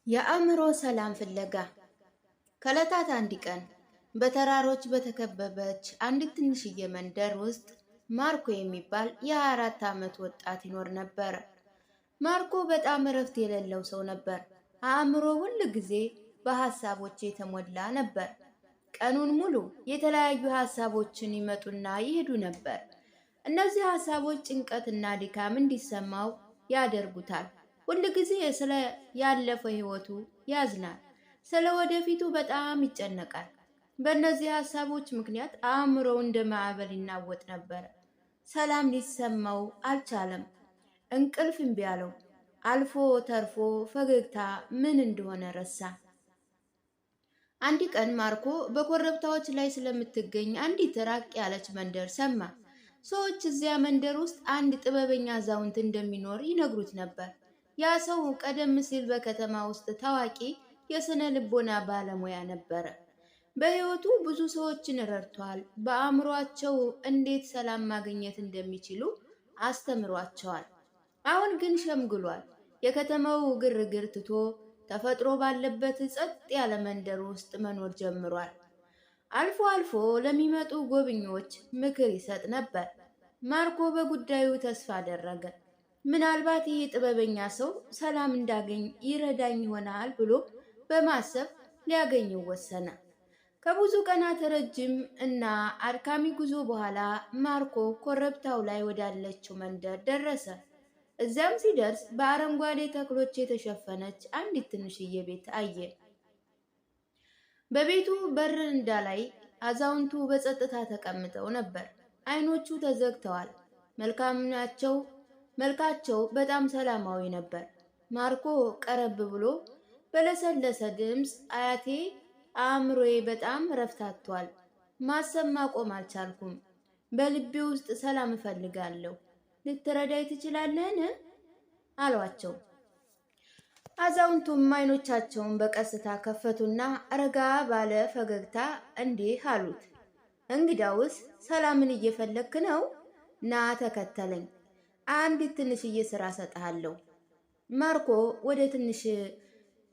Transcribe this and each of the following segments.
የአእምሮ ሰላም ፍለጋ። ከዕለታት አንድ ቀን በተራሮች በተከበበች አንዲት ትንሽዬ መንደር ውስጥ ማርኮ የሚባል የ24 ዓመት ወጣት ይኖር ነበር። ማርኮ በጣም እረፍት የሌለው ሰው ነበር። አእምሮ ሁል ጊዜ በሐሳቦች የተሞላ ነበር። ቀኑን ሙሉ የተለያዩ ሐሳቦችን ይመጡና ይሄዱ ነበር። እነዚህ ሐሳቦች ጭንቀትና ድካም እንዲሰማው ያደርጉታል። ሁል ጊዜ ስለ ያለፈው ህይወቱ ያዝናል። ስለ ወደፊቱ በጣም ይጨነቃል። በእነዚህ ሐሳቦች ምክንያት አእምሮው እንደ ማዕበል ይናወጥ ነበር። ሰላም ሊሰማው አልቻለም። እንቅልፍ እምቢ አለው። አልፎ ተርፎ ፈገግታ ምን እንደሆነ ረሳ። አንድ ቀን ማርኮ በኮረብታዎች ላይ ስለምትገኝ አንዲት ራቅ ያለች መንደር ሰማ። ሰዎች እዚያ መንደር ውስጥ አንድ ጥበበኛ አዛውንት እንደሚኖር ይነግሩት ነበር። ያ ሰው ቀደም ሲል በከተማ ውስጥ ታዋቂ የስነ ልቦና ባለሙያ ነበረ። በህይወቱ ብዙ ሰዎችን ረድቷል። በአእምሯቸው እንዴት ሰላም ማግኘት እንደሚችሉ አስተምሯቸዋል። አሁን ግን ሸምግሏል። የከተማው ግርግር ትቶ ተፈጥሮ ባለበት ጸጥ ያለ መንደር ውስጥ መኖር ጀምሯል። አልፎ አልፎ ለሚመጡ ጎብኚዎች ምክር ይሰጥ ነበር። ማርኮ በጉዳዩ ተስፋ አደረገ። ምናልባት ይህ ጥበበኛ ሰው ሰላም እንዳገኝ ይረዳኝ ይሆናል ብሎ በማሰብ ሊያገኘው ወሰነ። ከብዙ ቀናት ረጅም እና አድካሚ ጉዞ በኋላ ማርኮ ኮረብታው ላይ ወዳለችው መንደር ደረሰ። እዚያም ሲደርስ በአረንጓዴ ተክሎች የተሸፈነች አንዲት ትንሽዬ ቤት አየ። በቤቱ በረንዳ ላይ አዛውንቱ በጸጥታ ተቀምጠው ነበር። አይኖቹ ተዘግተዋል። መልካቸው በጣም ሰላማዊ ነበር። ማርኮ ቀረብ ብሎ በለሰለሰ ድምፅ አያቴ፣ አእምሮዬ በጣም ረፍታቷል። ማሰብ ማቆም አልቻልኩም። በልቤ ውስጥ ሰላም እፈልጋለሁ። ልትረዳይ ትችላለህን? አሏቸው። አዛውንቱም አይኖቻቸውን በቀስታ ከፈቱና ረጋ ባለ ፈገግታ እንዲህ አሉት። እንግዳውስ ሰላምን እየፈለክ ነው? ና ተከተለኝ። አንዲት ትንሽዬ ስራ ሰጥሃለሁ። ማርኮ ወደ ትንሽ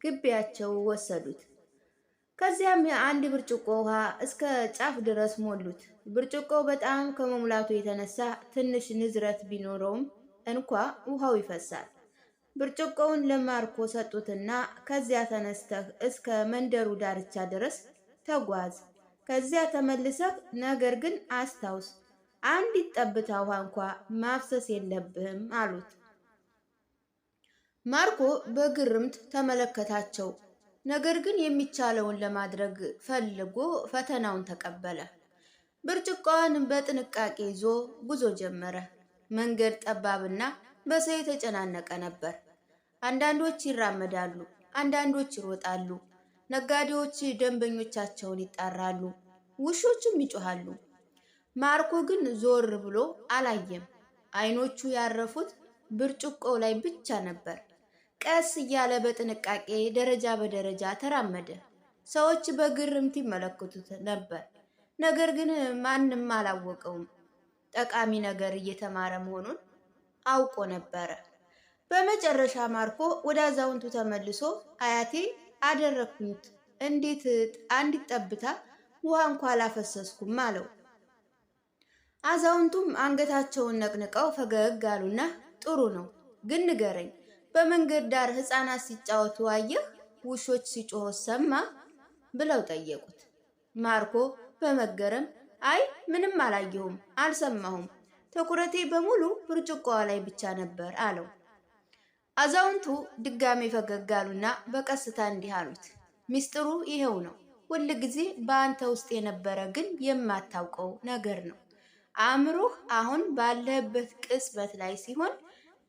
ግቢያቸው ወሰዱት። ከዚያም አንድ ብርጭቆ ውሃ እስከ ጫፍ ድረስ ሞሉት። ብርጭቆው በጣም ከመሙላቱ የተነሳ ትንሽ ንዝረት ቢኖረውም እንኳ ውሃው ይፈሳል። ብርጭቆውን ለማርኮ ሰጡትና ከዚያ ተነስተህ እስከ መንደሩ ዳርቻ ድረስ ተጓዝ። ከዚያ ተመልሰህ ነገር ግን አስታውስ፣ አንዲት ጠብታ ውሃ እንኳ ማፍሰስ የለብህም አሉት። ማርኮ በግርምት ተመለከታቸው። ነገር ግን የሚቻለውን ለማድረግ ፈልጎ ፈተናውን ተቀበለ። ብርጭቆውን በጥንቃቄ ይዞ ጉዞ ጀመረ። መንገድ ጠባብና በሰው የተጨናነቀ ነበር። አንዳንዶች ይራመዳሉ፣ አንዳንዶች ይሮጣሉ። ነጋዴዎች ደንበኞቻቸውን ይጣራሉ፣ ውሾችም ይጮሃሉ። ማርኮ ግን ዞር ብሎ አላየም። አይኖቹ ያረፉት ብርጭቆው ላይ ብቻ ነበር። ቀስ እያለ በጥንቃቄ ደረጃ በደረጃ ተራመደ። ሰዎች በግርምት ይመለከቱት ነበር። ነገር ግን ማንም አላወቀውም። ጠቃሚ ነገር እየተማረ መሆኑን አውቆ ነበረ። በመጨረሻ ማርኮ ወደ አዛውንቱ ተመልሶ አያቴ አደረኩት፣ እንዴት አንዲት ጠብታ ውሃ እንኳ አላፈሰስኩም አለው። አዛውንቱም አንገታቸውን ነቅንቀው ፈገግ አሉና ጥሩ ነው፣ ግን ንገረኝ፣ በመንገድ ዳር ሕፃናት ሲጫወቱ አየህ? ውሾች ሲጮሁ ሰማ? ብለው ጠየቁት። ማርኮ በመገረም አይ ምንም አላየሁም፣ አልሰማሁም፣ ትኩረቴ በሙሉ ብርጭቆዋ ላይ ብቻ ነበር አለው። አዛውንቱ ድጋሜ ፈገግ አሉና በቀስታ እንዲህ አሉት፣ ሚስጥሩ ይሄው ነው። ሁል ጊዜ በአንተ ውስጥ የነበረ ግን የማታውቀው ነገር ነው። አእምሮህ አሁን ባለህበት ቅጽበት ላይ ሲሆን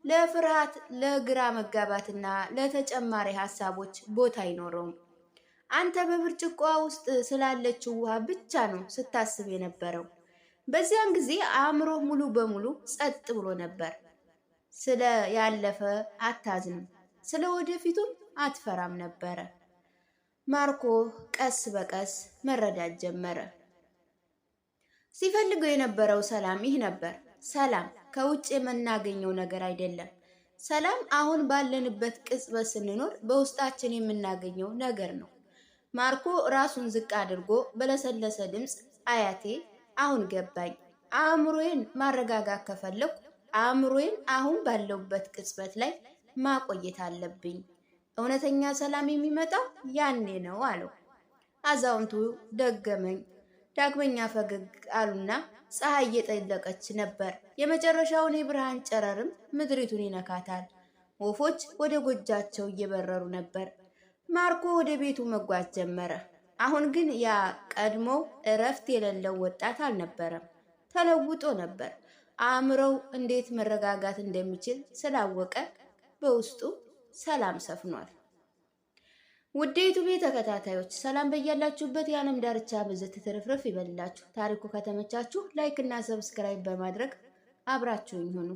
ለፍርሃት፣ ለግራ መጋባትና ለተጨማሪ ሀሳቦች ቦታ አይኖረውም። አንተ በብርጭቆዋ ውስጥ ስላለችው ውሃ ብቻ ነው ስታስብ የነበረው። በዚያን ጊዜ አእምሮህ ሙሉ በሙሉ ጸጥ ብሎ ነበር። ስለ ያለፈ አታዝንም፣ ስለ ወደፊቱም አትፈራም ነበረ። ማርኮ ቀስ በቀስ መረዳት ጀመረ። ሲፈልገው የነበረው ሰላም ይህ ነበር። ሰላም ከውጭ የምናገኘው ነገር አይደለም። ሰላም አሁን ባለንበት ቅጽበት ስንኖር በውስጣችን የምናገኘው ነገር ነው። ማርኮ ራሱን ዝቅ አድርጎ በለሰለሰ ድምፅ አያቴ አሁን ገባኝ። አእምሮዬን ማረጋጋት ከፈለኩ አእምሮዬን አሁን ባለውበት ቅጽበት ላይ ማቆየት አለብኝ። እውነተኛ ሰላም የሚመጣው ያኔ ነው አለው። አዛውንቱ ዳግመኛ ፈገግ አሉና ፀሐይ እየጠለቀች ነበር። የመጨረሻውን የብርሃን ጨረርም ምድሪቱን ይነካታል። ወፎች ወደ ጎጃቸው እየበረሩ ነበር። ማርኮ ወደ ቤቱ መጓዝ ጀመረ። አሁን ግን ያ ቀድሞ እረፍት የሌለው ወጣት አልነበረም። ተለውጦ ነበር። አእምሮው እንዴት መረጋጋት እንደሚችል ስላወቀ በውስጡ ሰላም ሰፍኗል። ውድ የዩቲዩብ ተከታታዮች ሰላም በያላችሁበት የዓለም ዳርቻ ብዝት ትርፍርፍ ይበልላችሁ። ታሪኩ ከተመቻችሁ ላይክ እና ሰብስክራይብ በማድረግ አብራችሁኝ ሁኑ።